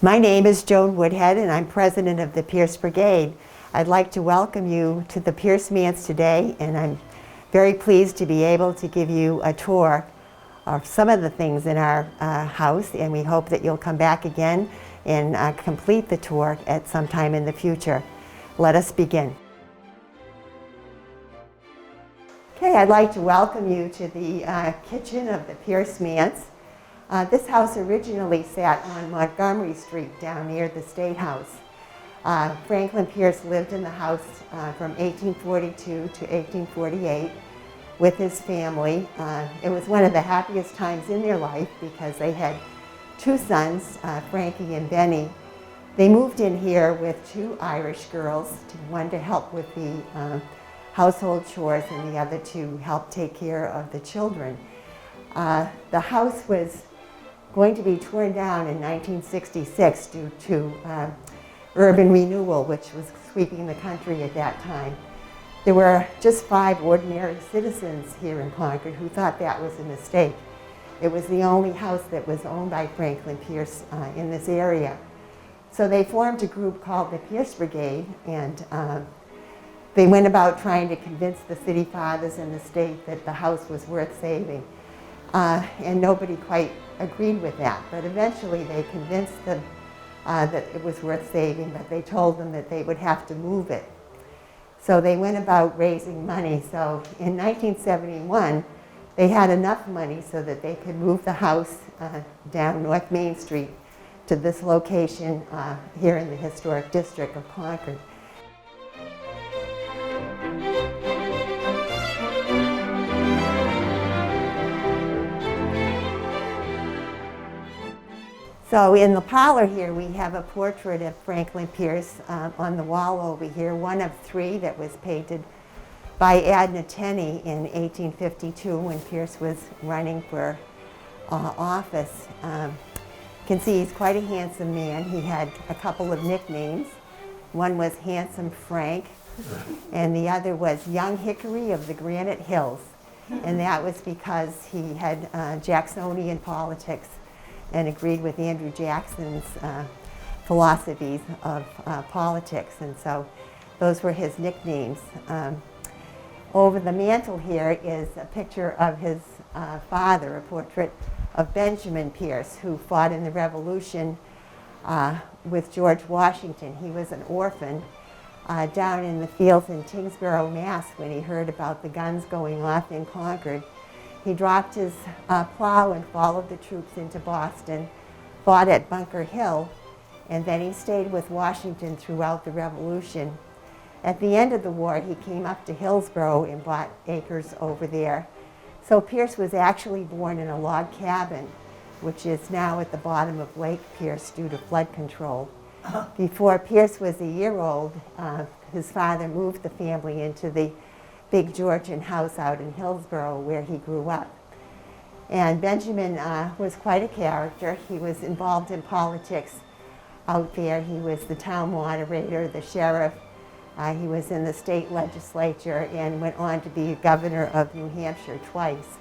My name is Joan Woodhead and I'm president of the Pierce Brigade. I'd like to welcome you to the Pierce Manse today, and I'm very pleased to be able to give you a tour of some of the things in our house, and we hope that you'll come back again and complete the tour at some time in the future. Let us begin. Okay, I'd like to welcome you to the kitchen of the Pierce Manse. This house originally sat on Montgomery Street down near the State House. Franklin Pierce lived in the house from 1842 to 1848 with his family. It was one of the happiest times in their life because they had two sons, Frankie and Benny. They moved in here with two Irish girls, one to help with the household chores and the other to help take care of the children. The house was going to be torn down in 1966 due to urban renewal, which was sweeping the country at that time. There were just 5 ordinary citizens here in Concord who thought that was a mistake. It was the only house that was owned by Franklin Pierce in this area. So they formed a group called the Pierce Brigade, and they went about trying to convince the city fathers and the state that the house was worth saving. And nobody quite agreed with that, but eventually they convinced them that it was worth saving, but they told them that they would have to move it. So they went about raising money. So in 1971, they had enough money so that they could move the house down North Main Street to this location here in the historic district of Concord. So in the parlor here, we have a portrait of Franklin Pierce on the wall over here, one of 3 that was painted by Adna Tenney in 1852 when Pierce was running for office. You can see he's quite a handsome man. He had a couple of nicknames. One was Handsome Frank, and the other was Young Hickory of the Granite Hills. And that was because he had Jacksonian politics and agreed with Andrew Jackson's philosophies of politics, and so those were his nicknames. Over the mantel here is a picture of his father, a portrait of Benjamin Pierce, who fought in the Revolution with George Washington. He was an orphan down in the fields in Tingsboro, Mass, when he heard about the guns going off in Concord. He dropped his plow and followed the troops into Boston, fought at Bunker Hill, and then he stayed with Washington throughout the Revolution. At the end of the war, he came up to Hillsborough and bought acres over there. So Pierce was actually born in a log cabin, which is now at the bottom of Lake Pierce due to flood control. Before Pierce was a year old, his father moved the family into the big Georgian house out in Hillsborough where he grew up. And Benjamin was quite a character. He was involved in politics out there. He was the town moderator, the sheriff. He was in the state legislature and went on to be governor of New Hampshire twice.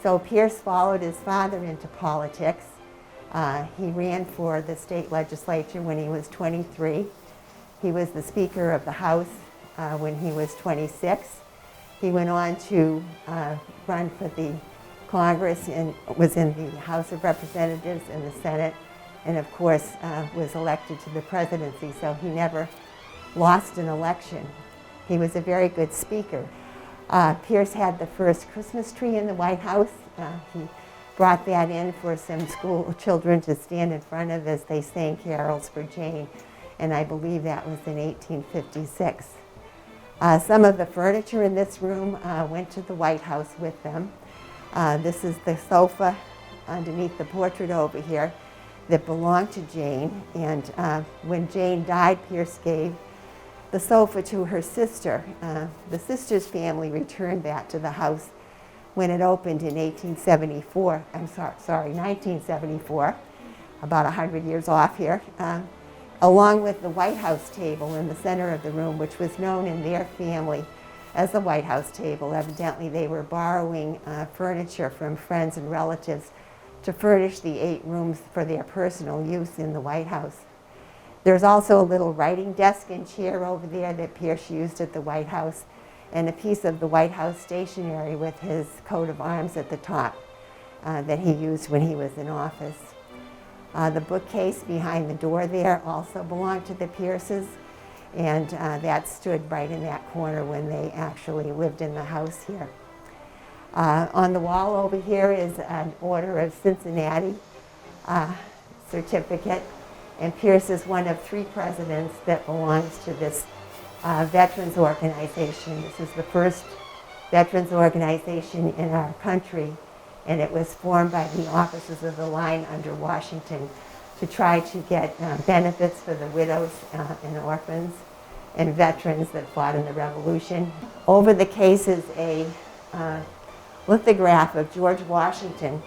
So Pierce followed his father into politics. He ran for the state legislature when he was 23. He was the Speaker of the House when he was 26. He went on to run for the Congress and was in the House of Representatives and the Senate, and of course was elected to the presidency, so he never lost an election. He was a very good speaker. Pierce had the first Christmas tree in the White House. He brought that in for some school children to stand in front of as they sang carols for Jane, and I believe that was in 1856. Some of the furniture in this room went to the White House with them. This is the sofa underneath the portrait over here that belonged to Jane, and when Jane died, Pierce gave the sofa to her sister. The sister's family returned that to the house when it opened in 1974, about 100 years off here. Along with the White House table in the center of the room, which was known in their family as the White House table. Evidently, they were borrowing furniture from friends and relatives to furnish the 8 rooms for their personal use in the White House. There's also a little writing desk and chair over there that Pierce used at the White House, and a piece of the White House stationery with his coat of arms at the top that he used when he was in office. The bookcase behind the door there also belonged to the Pierces, and that stood right in that corner when they actually lived in the house here. On the wall over here is an Order of Cincinnati certificate, and Pierce is one of 3 presidents that belongs to this veterans organization. This is the first veterans organization in our country, and it was formed by the officers of the line under Washington to try to get benefits for the widows and orphans and veterans that fought in the Revolution. Over the case is a lithograph of George Washington.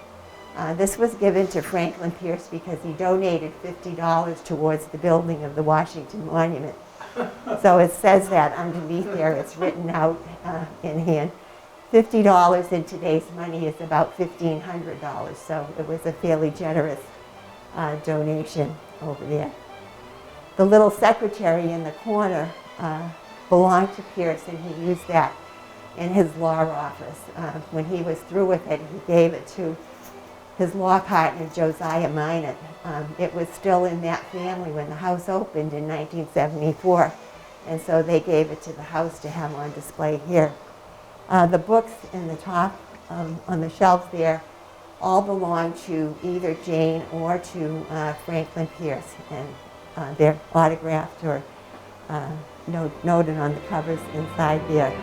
This was given to Franklin Pierce because he donated $50 towards the building of the Washington Monument. So it says that underneath there, it's written out in hand. $50 in today's money is about $1,500, so it was a fairly generous donation over there. The little secretary in the corner belonged to Pierce, and he used that in his law office. When he was through with it, he gave it to his law partner, Josiah Minot. It was still in that family when the house opened in 1974, and so they gave it to the house to have on display here. The books in the top on the shelves there all belong to either Jane or to Franklin Pierce, and they're autographed or noted on the covers inside there.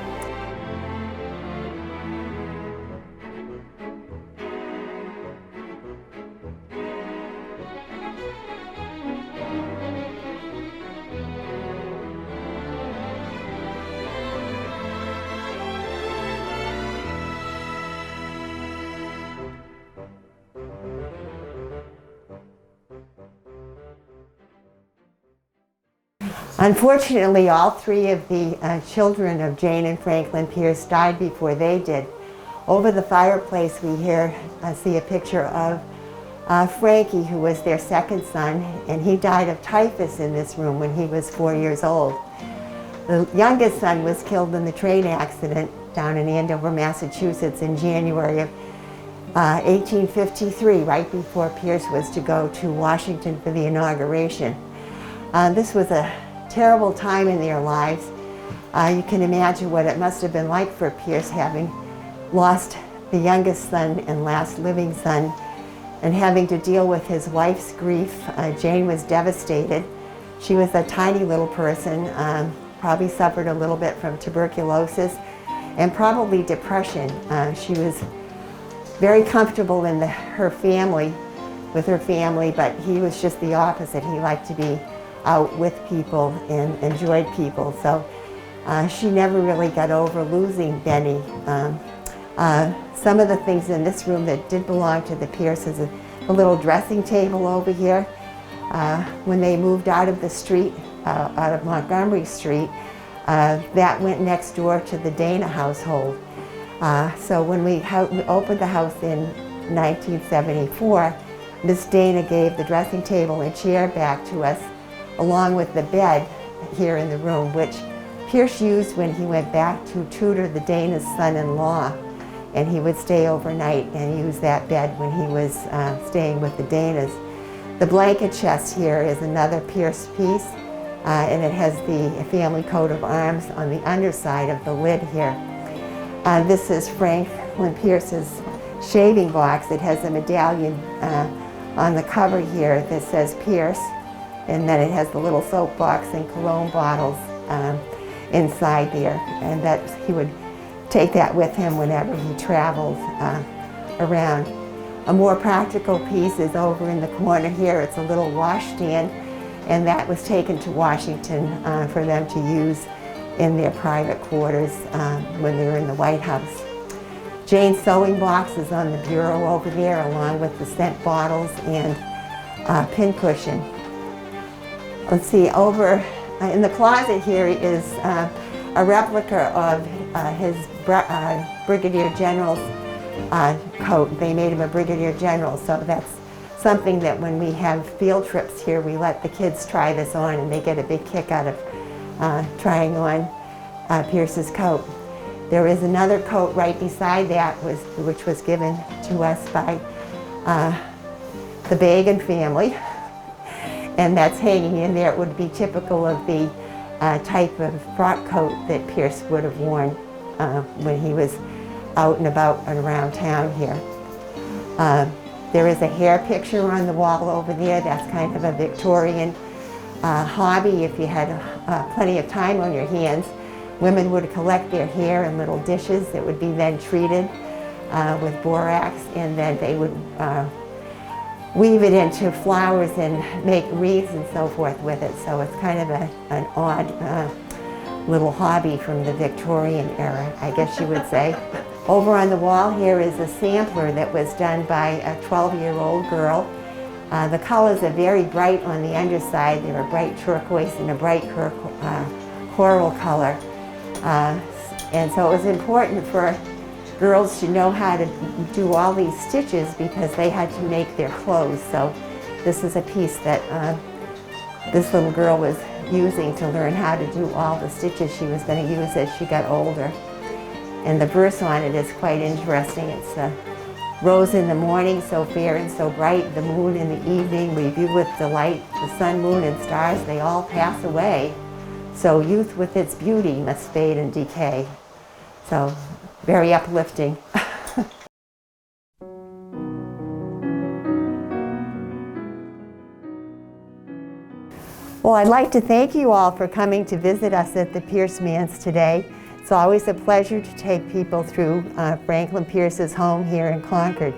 Unfortunately, all 3 of the children of Jane and Franklin Pierce died before they did. Over the fireplace we here see a picture of Frankie, who was their 2nd son, and he died of typhus in this room when he was 4 years old. The youngest son was killed in the train accident down in Andover, Massachusetts in January of 1853, right before Pierce was to go to Washington for the inauguration. This was a terrible time in their lives. You can imagine what it must have been like for Pierce, having lost the youngest son and last living son, and having to deal with his wife's grief. Jane was devastated. She was a tiny little person, probably suffered a little bit from tuberculosis and probably depression. She was very comfortable in her family, with her family, but he was just the opposite. He liked to be out with people and enjoyed people. So she never really got over losing Benny. Some of the things in this room that did belong to the Pierces, a little dressing table over here. When they moved out of the street, out of Montgomery Street, that went next door to the Dana household. So when we opened the house in 1974, Miss Dana gave the dressing table and chair back to us, along with the bed here in the room, which Pierce used when he went back to tutor the Dana's son-in-law, and he would stay overnight and use that bed when he was staying with the Danas. The blanket chest here is another Pierce piece, and it has the family coat of arms on the underside of the lid here. This is Franklin Pierce's shaving box. It has a medallion on the cover here that says Pierce, and then it has the little soap box and cologne bottles inside there, and that he would take that with him whenever he traveled around. A more practical piece is over in the corner here. It's a little washstand, and that was taken to Washington for them to use in their private quarters when they were in the White House. Jane's sewing box is on the bureau over there, along with the scent bottles and pincushion. Let's see, over in the closet here is a replica of his Brigadier General's coat. They made him a brigadier general, so that's something that when we have field trips here, we let the kids try this on, and they get a big kick out of trying on Pierce's coat. There is another coat right beside that, which was given to us by the Bagan family, and that's hanging in there. It would be typical of the type of frock coat that Pierce would have worn when he was out and about and around town here. There is a hair picture on the wall over there. That's kind of a Victorian hobby. If you had plenty of time on your hands, women would collect their hair in little dishes that would be then treated with borax, and then they would weave it into flowers and make wreaths and so forth with it. So it's kind of an odd little hobby from the Victorian era, I guess you would say. Over on the wall here is a sampler that was done by a 12-year-old girl. The colors are very bright on the underside. They're a bright turquoise and a bright coral color. And so it was important for girls to know how to do all these stitches because they had to make their clothes. So this is a piece that this little girl was using to learn how to do all the stitches she was going to use as she got older. And the verse on it is quite interesting. It's rose in the morning, so fair and so bright, the moon in the evening, we view with delight, the sun, moon, and stars, they all pass away. So youth with its beauty must fade and decay. So very uplifting. Well, I'd like to thank you all for coming to visit us at the Pierce Manse today. It's always a pleasure to take people through Franklin Pierce's home here in Concord.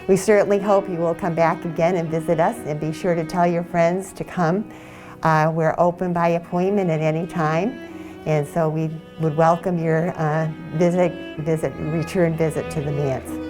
We certainly hope you will come back again and visit us, and be sure to tell your friends to come. We're open by appointment at any time, and so we would welcome your return visit to the Manse.